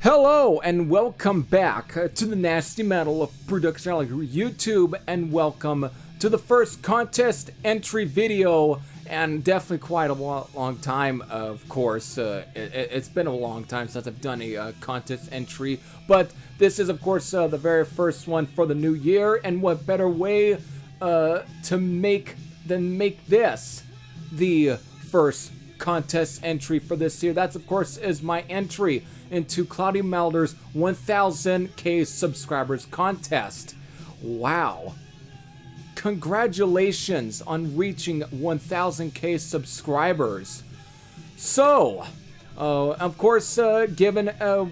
Hello and welcome back to the Nasty Metal Production YouTube, and welcome to the first contest entry video, and definitely quite a long time, of course. It's been a long time since I've done a contest entry, but this is of course the very first one for the new year, and what better way to make this the first contest entry for this year. That's of course is my entry into Cloudy Melder's 1000k subscribers contest. Wow. Congratulations on reaching 1000k subscribers. So, of course, given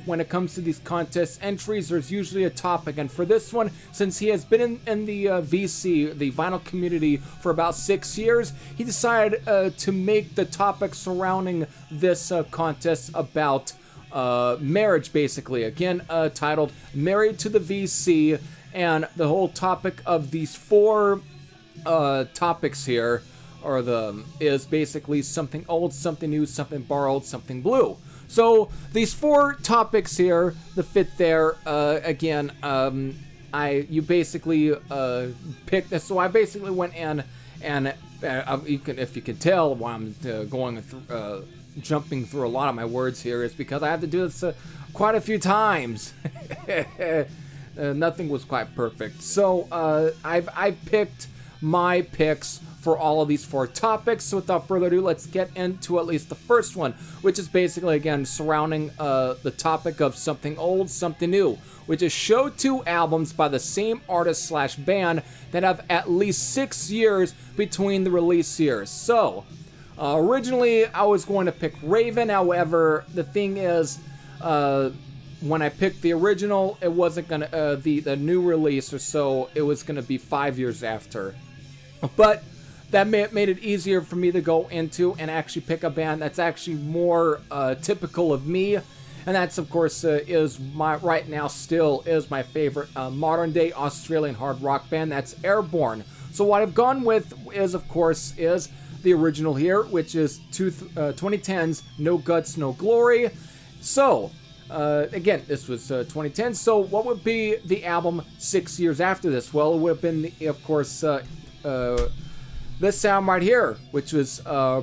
when it comes to these contest entries, there's usually a topic, and for this one, since he has been in the VC, the vinyl community, for about 6 years, he decided to make the topic surrounding this contest about marriage, basically. Again, titled Married to the VC, and the whole topic of these four topics here is basically something old, something new, something borrowed, something blue. So these four topics here, the fit there, again, you basically picked this. So I basically went in, and if you can tell why I'm going through, jumping through a lot of my words here, is because I have to do this quite a few times. Nothing was quite perfect. So I've picked my picks for all of these four topics. So without further ado, let's get into at least the first one, which is basically, again, surrounding the topic of something old, something new, which is show 2 albums by the same artist slash band that have at least 6 years between the release years. So originally I was going to pick Raven. However, the thing is, when I picked the original, it wasn't gonna the new release, or so it was gonna be 5 years after. But that made it easier for me to go into and actually pick a band that's actually more typical of me, and that's of course is my right now still is my favorite modern day Australian hard rock band. That's Airborne. So what I've gone with is of course is the original here, which is 2010's No Guts, No Glory. So again, this was 2010. So what would be the album 6 years after this? Well, it would have been, of course, this album right here, which was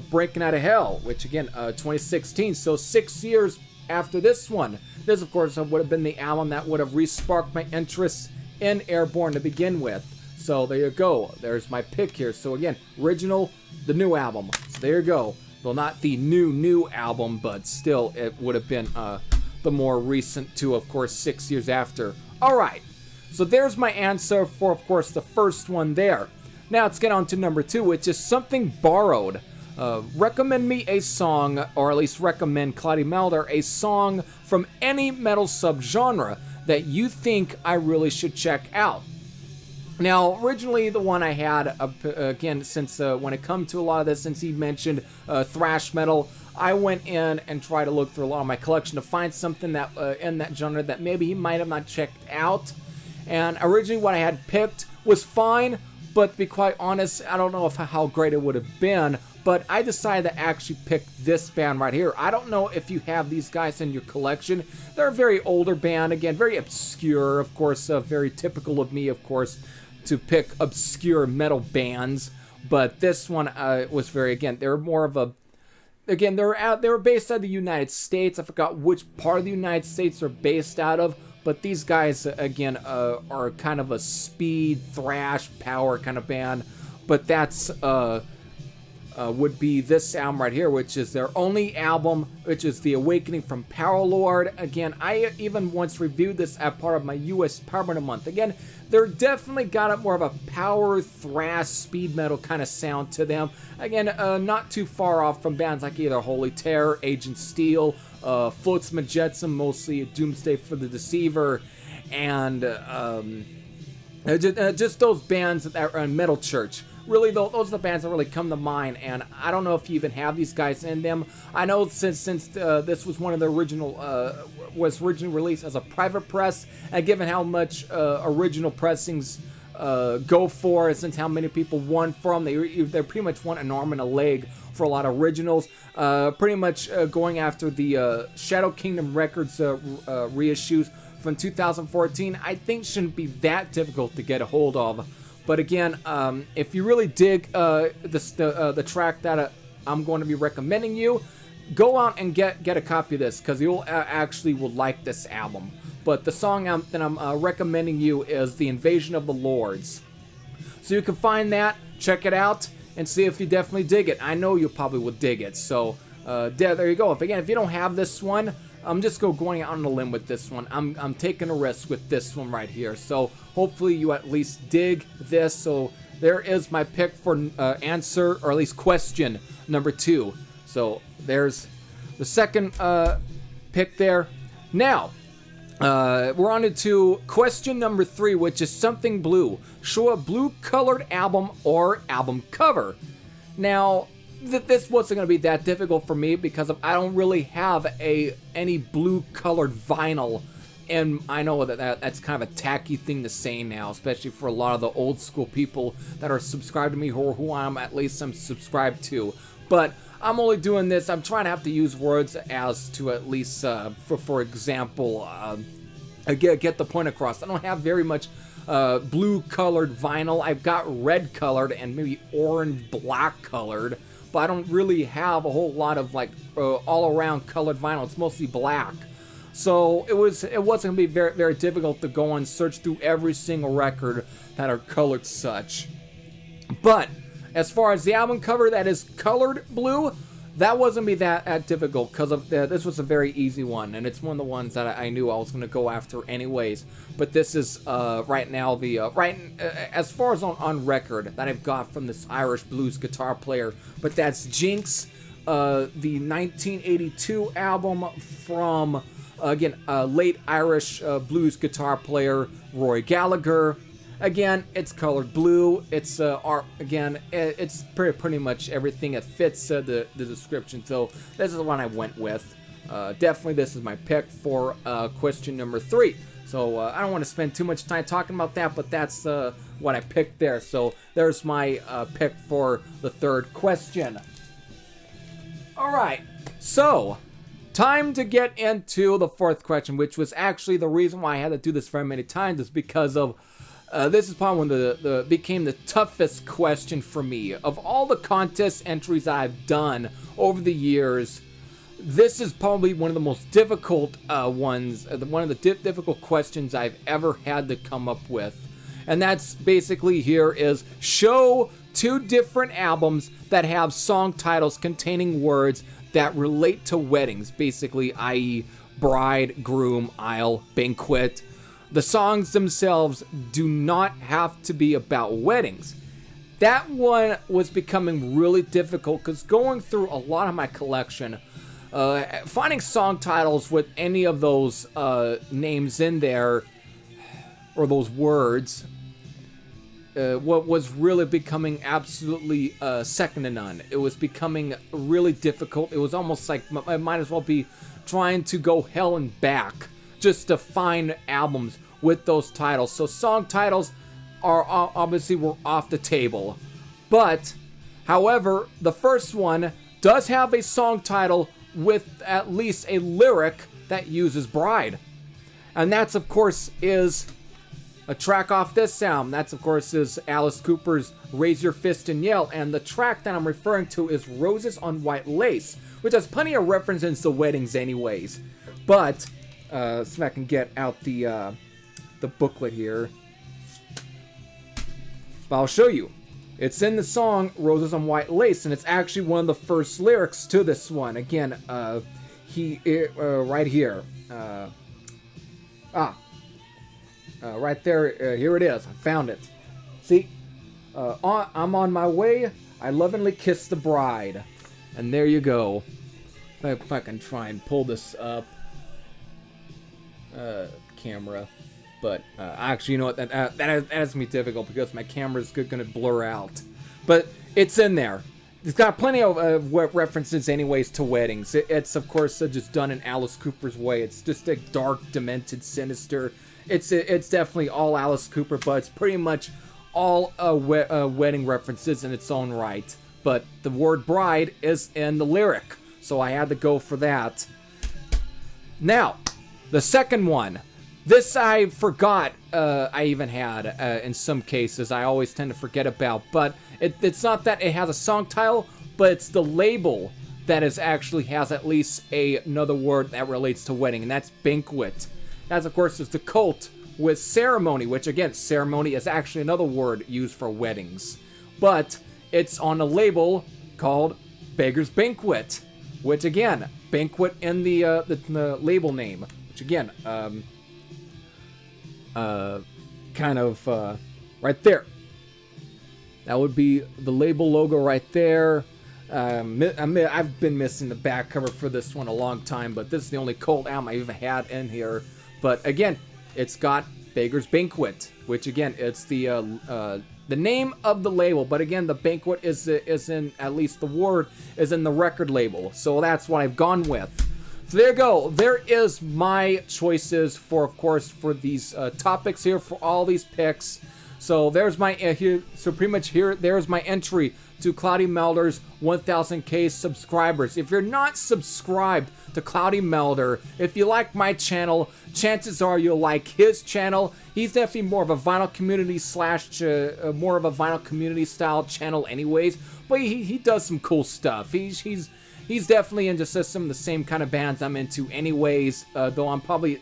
Breaking Out of Hell, which again, 2016. So 6 years after this one, this of course would have been the album that would have re-sparked my interest in Airborne to begin with. So there you go. There's my pick here. So again, original, the new album. So there you go. Well, not the new album, but still, it would have been the more recent two, of course, 6 years after. All right. So there's my answer for, of course, the first one there. Now let's get on to number 2, which is something borrowed. Recommend me a song, or at least recommend Cloudy Melder a song from any metal subgenre that you think I really should check out. Now, originally the one I had, again, since when it comes to a lot of this, since he mentioned thrash metal, I went in and tried to look through a lot of my collection to find something that in that genre that maybe he might have not checked out. And originally what I had picked was fine, but to be quite honest, I don't know how great it would have been, but I decided to actually pick this band right here. I don't know if you have these guys in your collection. They're a very older band, again, very obscure, of course, very typical of me, of course, to pick obscure metal bands, but this one was very, again, they're more of a, again, they were based out of the United States. I forgot which part of the United States they're based out of, but these guys, again, are kind of a speed, thrash, power kind of band. But that's would be this album right here, which is their only album, which is The Awakening from Power Lord. Again, I even once reviewed this as part of my US Power Metal Month. Again, they're definitely got a more of a power, thrash, speed metal kind of sound to them. Again, not too far off from bands like either Holy Terror, Agent Steel, Flotsam Jetsam, mostly Doomsday for the Deceiver, and just those bands that are in Metal Church. Really, those are the bands that really come to mind, and I don't know if you even have these guys in them. I know since this was one of the original, was originally released as a private press, and given how much original pressings go for, since how many people won from, they pretty much won an arm and a leg for a lot of originals. Pretty much going after the Shadow Kingdom Records reissues from 2014. I think shouldn't be that difficult to get a hold of. But again, if you really dig the track that I'm going to be recommending you, go out and get a copy of this, because you'll actually will like this album. But the song that I'm recommending you is The Invasion of the Lords. So you can find that, check it out, and see if you definitely dig it. I know you probably will dig it. So there you go. If you don't have this one, I'm just going out on a limb with this one. I'm taking a risk with this one right here. So hopefully you at least dig this. So there is my pick for answer, or at least question number 2. So there's the second pick there. Now, we're on to question number 3, which is Something Blue. Show a blue-colored album or album cover. Now, this wasn't going to be that difficult for me because I don't really have any blue-colored vinyl. And I know that's kind of a tacky thing to say now, especially for a lot of the old-school people that are subscribed to me, or who I'm subscribed to. But I'm only doing this, I'm trying to have to use words as to at least, for example, get the point across. I don't have very much blue-colored vinyl. I've got red-colored and maybe orange-black-colored, but I don't really have a whole lot of, like, all-around colored vinyl. It's mostly black. So it wasn't going to be very, very difficult to go and search through every single record that are colored such. But as far as the album cover that is colored blue, that wasn't be that difficult, because this was a very easy one, and it's one of the ones that I knew I was going to go after anyways. But this is right now the as far as on record that I've got from this Irish blues guitar player. But that's Jinx, the 1982 album from again late Irish blues guitar player Roy Gallagher. Again, it's colored blue. It's again, it's pretty much everything that fits the description. So this is the one I went with. Definitely, this is my pick for question number 3. So I don't want to spend too much time talking about that, but that's what I picked there. So there's my pick for the 3rd question. All right, so time to get into the 4th question, which was actually the reason why I had to do this very many times, is because of this is probably one of the became the toughest question for me. Of all the contest entries I've done over the years, this is probably one of the most difficult ones, one of the difficult questions I've ever had to come up with. And that's basically here is show 2 different albums that have song titles containing words that relate to weddings, basically, i.e. bride, groom, aisle, banquet. The songs themselves do not have to be about weddings. That one was becoming really difficult because going through a lot of my collection, finding song titles with any of those names in there, or those words, what was really becoming absolutely second to none. It was becoming really difficult. It was almost like I might as well be trying to go hell and back just to find albums with those titles. So song titles are obviously were off the table. But, however, the first one does have a song title with at least a lyric that uses bride. And that's, of course, is a track off this album. That's, of course, is Alice Cooper's Raise Your Fist and Yell. And the track that I'm referring to is Roses on White Lace, which has plenty of references to weddings anyways. But, so I can get out the booklet here. But I'll show you. It's in the song Roses on White Lace, and it's actually one of the first lyrics to this one. Again, right here. Right there, here it is. I found it. See? I'm on my way. I lovingly kiss the bride. And there you go. If I can try and pull this up. Camera. But actually, you know what? That has me difficult because my camera's going to blur out. But it's in there. It's got plenty of references anyways to weddings. It's of course just done in Alice Cooper's way. It's just a dark, demented, sinister. It's definitely all Alice Cooper, but it's pretty much all wedding references in its own right. but the word bride is in the lyric, so I had to go for that. Now, the second one. This I forgot I even had in some cases. I always tend to forget about, but it's not that it has a song title, but it's the label that actually has at least another word that relates to wedding, and that's banquet. That, of course, is the cult with ceremony, which, again, ceremony is actually another word used for weddings. But it's on a label called Beggar's Banquet, which, again, banquet in the label name, which, again, kind of right there. That would be the label logo right there. I've been missing the back cover for this one a long time, but this is the only Cult album I even had in here. But again, it's got Beggar's Banquet, which again, it's the name of the label. But again, the banquet is in, at least the word is in the record label. So that's what I've gone with. So there you go. There is my choices for, of course, for these topics here for all these picks. So there's my here. So pretty much here, there's my entry to Cloudy Melder's 1000K subscribers. If you're not subscribed to Cloudy Melder, if you like my channel, chances are you'll like his channel. He's definitely more of a vinyl community more of a vinyl community style channel anyways, but he does some cool stuff. He's definitely into some of the same kind of bands I'm into anyways, though I'm probably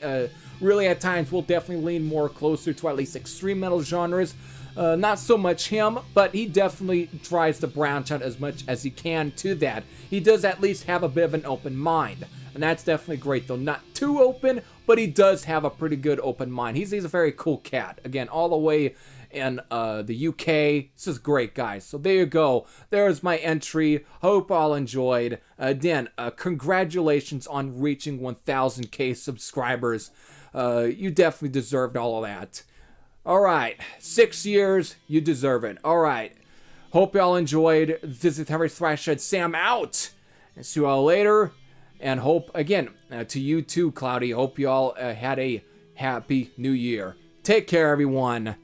really at times will definitely lean more closer to at least extreme metal genres. Not so much him, but he definitely tries to branch out as much as he can to that. He does at least have a bit of an open mind, and that's definitely great, though. Not too open, but he does have a pretty good open mind. He's a very cool cat. Again, all the way in the UK. This is great, guys. So there you go. There's my entry. Hope all enjoyed. Again, congratulations on reaching 1000K subscribers. You definitely deserved all of that. Alright, 6 years, you deserve it. Alright, hope y'all enjoyed. This is Heavy Thrash Shed Sam out. And see you all later. And hope, again, to you too, Cloudy. Hope y'all had a happy new year. Take care, everyone.